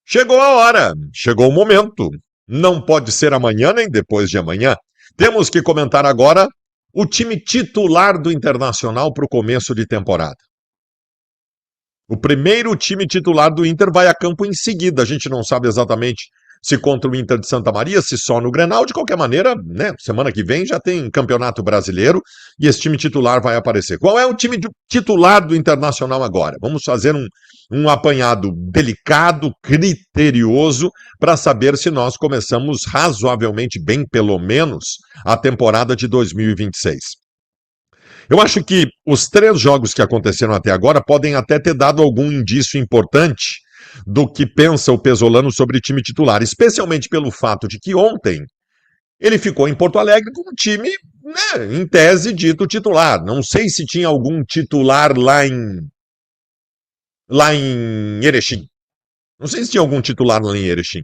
Chegou a hora, chegou o momento. Não pode ser amanhã nem depois de amanhã. Temos que comentar agora o time titular do Internacional para o começo de temporada. O primeiro time titular do Inter vai a campo em seguida. A gente não sabe exatamente se contra o Inter de Santa Maria, se só no Grenal. De qualquer maneira, né, semana que vem já tem Campeonato Brasileiro e esse time titular vai aparecer. Qual é o time titular do Internacional agora? Vamos fazer um apanhado delicado, criterioso, para saber se nós começamos razoavelmente bem, pelo menos, a temporada de 2026. Eu acho que os 3 jogos que aconteceram até agora podem até ter dado algum indício importante do que pensa o Pesolano sobre o time titular, especialmente pelo fato de que ontem ele ficou em Porto Alegre com um time, né, em tese, dito titular. Não sei se tinha algum titular lá em Erechim. Não sei se tinha algum titular lá em Erechim.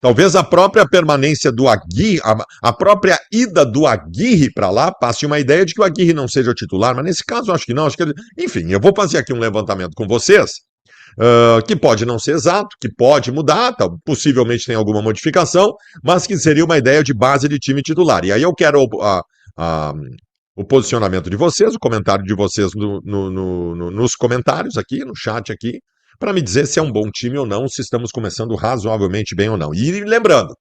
Talvez a própria permanência do Aguirre, a própria ida do Aguirre para lá, passe uma ideia de que o Aguirre não seja o titular, mas nesse caso eu acho que não. Enfim, eu vou fazer aqui um levantamento com vocês, que pode não ser exato, que pode mudar, possivelmente tem alguma modificação, mas que seria uma ideia de base de time titular. E aí eu quero o posicionamento de vocês, o comentário de vocês nos comentários aqui, no chat aqui, para me dizer se é um bom time ou não, se estamos começando razoavelmente bem ou não. E lembrando,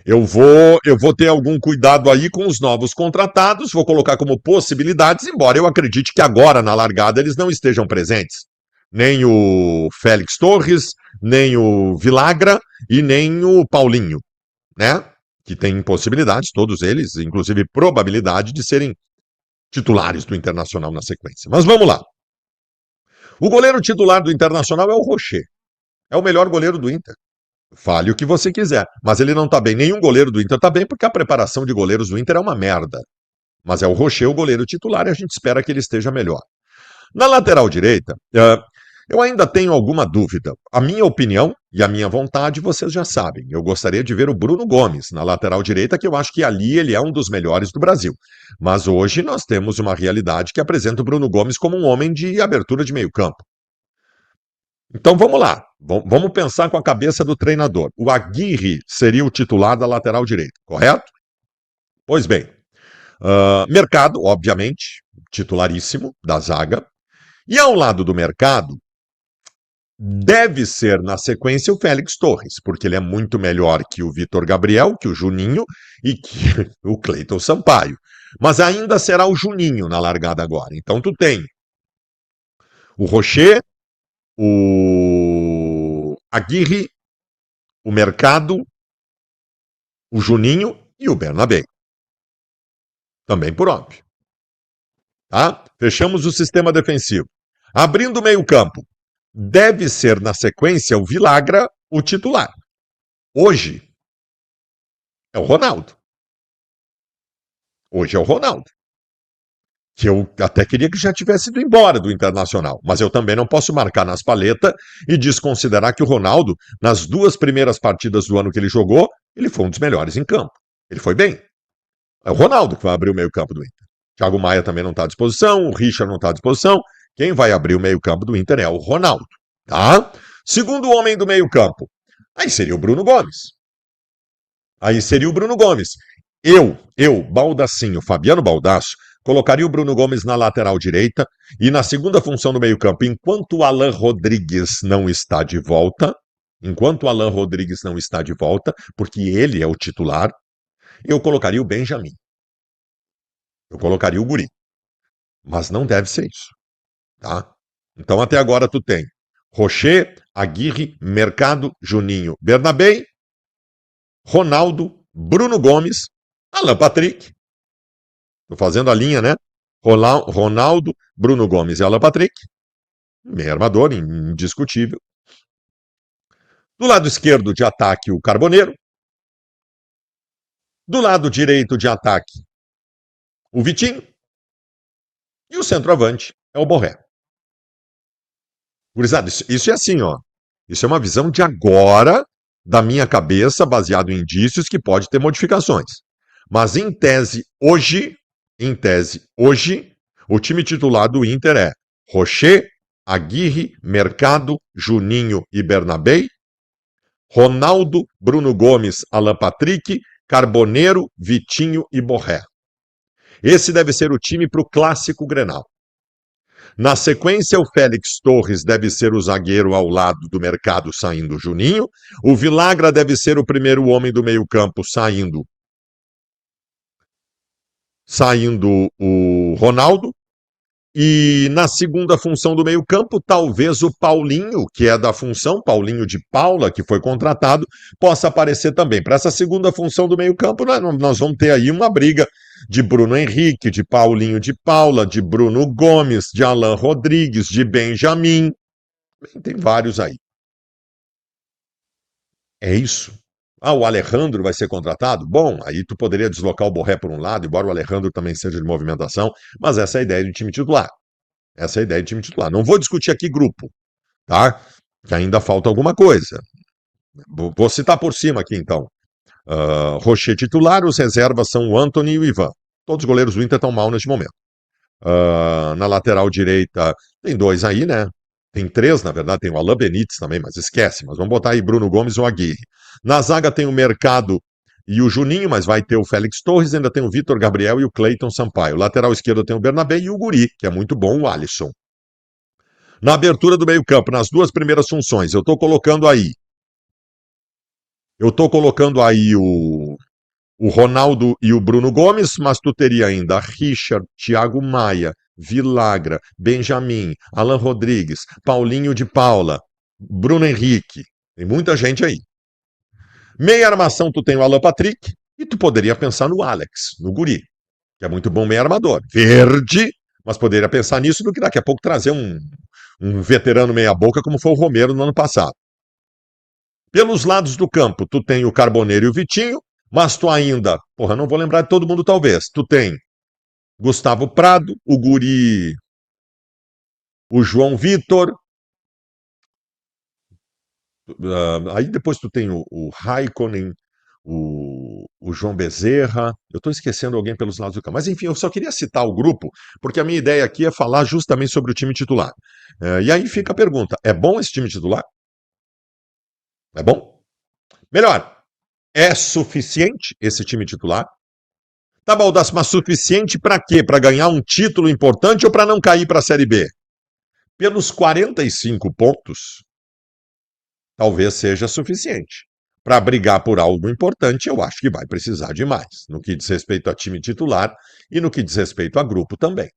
eu vou ter algum cuidado aí com os novos contratados, vou colocar como possibilidades, embora eu acredite que agora, na largada, eles não estejam presentes. Nem o Félix Torres, nem o Vilagra e nem o Paulinho, né? Que tem possibilidades, todos eles, inclusive probabilidade de serem titulares do Internacional na sequência. Mas vamos lá. O goleiro titular do Internacional é o Rocher. É o melhor goleiro do Inter. Fale o que você quiser, mas ele não tá bem. Nenhum goleiro do Inter tá bem, porque a preparação de goleiros do Inter é uma merda. Mas é o Rocher o goleiro titular e a gente espera que ele esteja melhor. Na lateral direita, eu ainda tenho alguma dúvida. A minha opinião e a minha vontade, vocês já sabem. Eu gostaria de ver o Bruno Gomes na lateral direita, que eu acho que ali ele é um dos melhores do Brasil. Mas hoje nós temos uma realidade que apresenta o Bruno Gomes como um homem de abertura de meio campo. Então vamos lá. Vamos pensar com a cabeça do treinador. O Aguirre seria o titular da lateral direita, correto? Pois bem. Mercado, obviamente, titularíssimo da zaga. E ao lado do Mercado, deve ser, na sequência, o Félix Torres, porque ele é muito melhor que o Vitor Gabriel, que o Juninho e que o Cleiton Sampaio. Mas ainda será o Juninho na largada agora. Então tu tem o Rocher, o Aguirre, o Mercado, o Juninho e o Bernabé. Também por óbvio. Tá? Fechamos o sistema defensivo. Abrindo o meio-campo, deve ser, na sequência, o Vilagra o titular. Hoje é o Ronaldo. Hoje é o Ronaldo. Que eu até queria que já tivesse ido embora do Internacional. Mas eu também não posso marcar nas paletas e desconsiderar que o Ronaldo, nas 2 primeiras partidas do ano que ele jogou, ele foi um dos melhores em campo. Ele foi bem. É o Ronaldo que vai abrir o meio-campo do Inter. Thiago Maia também não está à disposição, o Richard não está à disposição. Quem vai abrir o meio-campo do Inter é o Ronaldo, tá? Segundo homem do meio-campo, aí seria o Bruno Gomes. Baldacinho, Fabiano Baldasso, colocaria o Bruno Gomes na lateral direita e na segunda função do meio-campo, enquanto o Alan Rodrigues não está de volta, porque ele é o titular, eu colocaria o Benjamin. Eu colocaria o Guri. Mas não deve ser isso. Tá? Então até agora tu tem Rocher, Aguirre, Mercado, Juninho, Bernabé, Ronaldo, Bruno Gomes, Alan Patrick. Tô fazendo a linha, né? Ronaldo, Bruno Gomes e Alan Patrick. Meio armador, indiscutível. Do lado esquerdo de ataque, o Carboneiro. Do lado direito de ataque, o Vitinho. E o centroavante é o Borré. Gurizada, isso é assim, ó. Isso é uma visão de agora, da minha cabeça, baseado em indícios que pode ter modificações. Mas em tese, hoje, o time titular do Inter é Rocher, Aguirre, Mercado, Juninho e Bernabé, Ronaldo, Bruno Gomes, Alan Patrick, Carboneiro, Vitinho e Borré. Esse deve ser o time para o clássico Grenal. Na sequência, o Félix Torres deve ser o zagueiro ao lado do Mercado, saindo o Juninho. O Vilagra deve ser o primeiro homem do meio-campo, saindo o Ronaldo. E na segunda função do meio-campo, talvez o Paulinho, que é da função, Paulinho de Paula, que foi contratado, possa aparecer também. Para essa segunda função do meio-campo, nós vamos ter aí uma briga de Bruno Henrique, de Paulinho de Paula, de Bruno Gomes, de Alan Rodrigues, de Benjamin. Tem vários aí. É isso. Ah, o Alejandro vai ser contratado? Bom, aí tu poderia deslocar o Borré por um lado, embora o Alejandro também seja de movimentação, mas essa é a ideia do time titular. Essa é a ideia do time titular. Não vou discutir aqui grupo, tá? Que ainda falta alguma coisa. Vou citar por cima aqui, então. Rocher titular, os reservas são o Antony e o Ivan. Todos os goleiros do Inter estão mal neste momento. Na lateral direita, tem dois aí, né? Tem três, na verdade, tem o Alain Benítez também, mas esquece. Mas vamos botar aí Bruno Gomes ou Aguirre. Na zaga tem o Mercado e o Juninho, mas vai ter o Félix Torres, ainda tem o Vitor Gabriel e o Cleiton Sampaio. Lateral esquerdo tem o Bernabé e o Guri, que é muito bom, o Alisson. Na abertura do meio-campo, nas duas primeiras funções, eu estou colocando aí o Ronaldo e o Bruno Gomes, mas tu teria ainda Richard, Thiago Maia, Vilagra, Benjamin, Alan Rodrigues, Paulinho de Paula, Bruno Henrique. Tem muita gente aí. Meia armação tu tem o Alan Patrick e tu poderia pensar no Alex, no Guri, que é muito bom meio armador. Verde, mas poderia pensar nisso do que daqui a pouco trazer um veterano meia boca como foi o Romero no ano passado. Pelos lados do campo, tu tem o Carboneiro e o Vitinho, mas tu ainda, não vou lembrar de todo mundo talvez, tu tem Gustavo Prado, o Guri, o João Vitor, aí depois tu tem o Raikkonen, o João Bezerra, eu estou esquecendo alguém pelos lados do campo, mas enfim, eu só queria citar o grupo, porque a minha ideia aqui é falar justamente sobre o time titular. E aí fica a pergunta, é bom esse time titular? É bom? Melhor, é suficiente esse time titular? Tá, Baldasso, mas suficiente para quê? Para ganhar um título importante ou para não cair para a Série B? Pelos 45 pontos, talvez seja suficiente. Para brigar por algo importante, eu acho que vai precisar de mais, no que diz respeito a time titular e no que diz respeito a grupo também.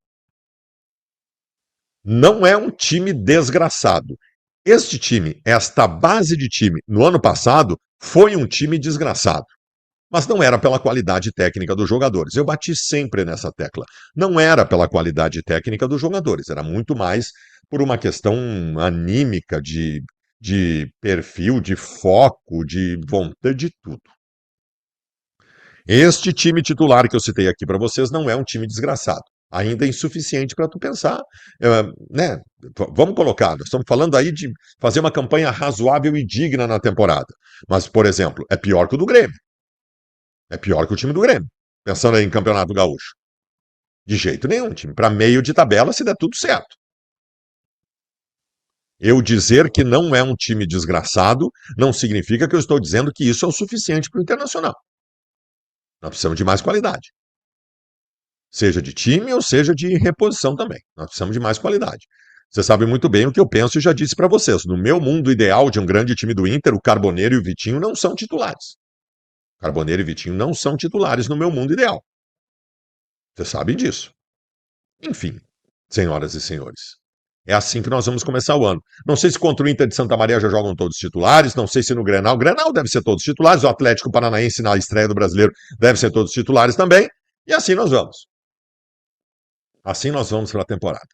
Não é um time desgraçado. Este time, esta base de time, no ano passado, foi um time desgraçado. Mas não era pela qualidade técnica dos jogadores. Eu bati sempre nessa tecla. Não era pela qualidade técnica dos jogadores, era muito mais por uma questão anímica, de perfil, de foco, de vontade, de tudo. Este time titular que eu citei aqui para vocês não é um time desgraçado. Ainda é insuficiente para tu pensar, né? Vamos colocar, nós estamos falando aí de fazer uma campanha razoável e digna na temporada. Mas, por exemplo, é pior que o do Grêmio. É pior que o time do Grêmio, pensando aí em Campeonato Gaúcho. De jeito nenhum, time para meio de tabela se der tudo certo. Eu dizer que não é um time desgraçado não significa que eu estou dizendo que isso é o suficiente para o Internacional. Nós precisamos de mais qualidade. Seja de time ou seja de reposição também. Nós precisamos de mais qualidade. Você sabe muito bem o que eu penso e já disse para vocês. No meu mundo ideal de um grande time do Inter, o Carboneiro e o Vitinho não são titulares. Carboneiro e Vitinho não são titulares no meu mundo ideal. Vocês sabem disso. Enfim, senhoras e senhores, é assim que nós vamos começar o ano. Não sei se contra o Inter de Santa Maria já jogam todos titulares, não sei se no Grenal. O Grenal deve ser todos titulares, o Atlético Paranaense na estreia do Brasileiro deve ser todos titulares também. E assim nós vamos. Assim nós vamos para a temporada.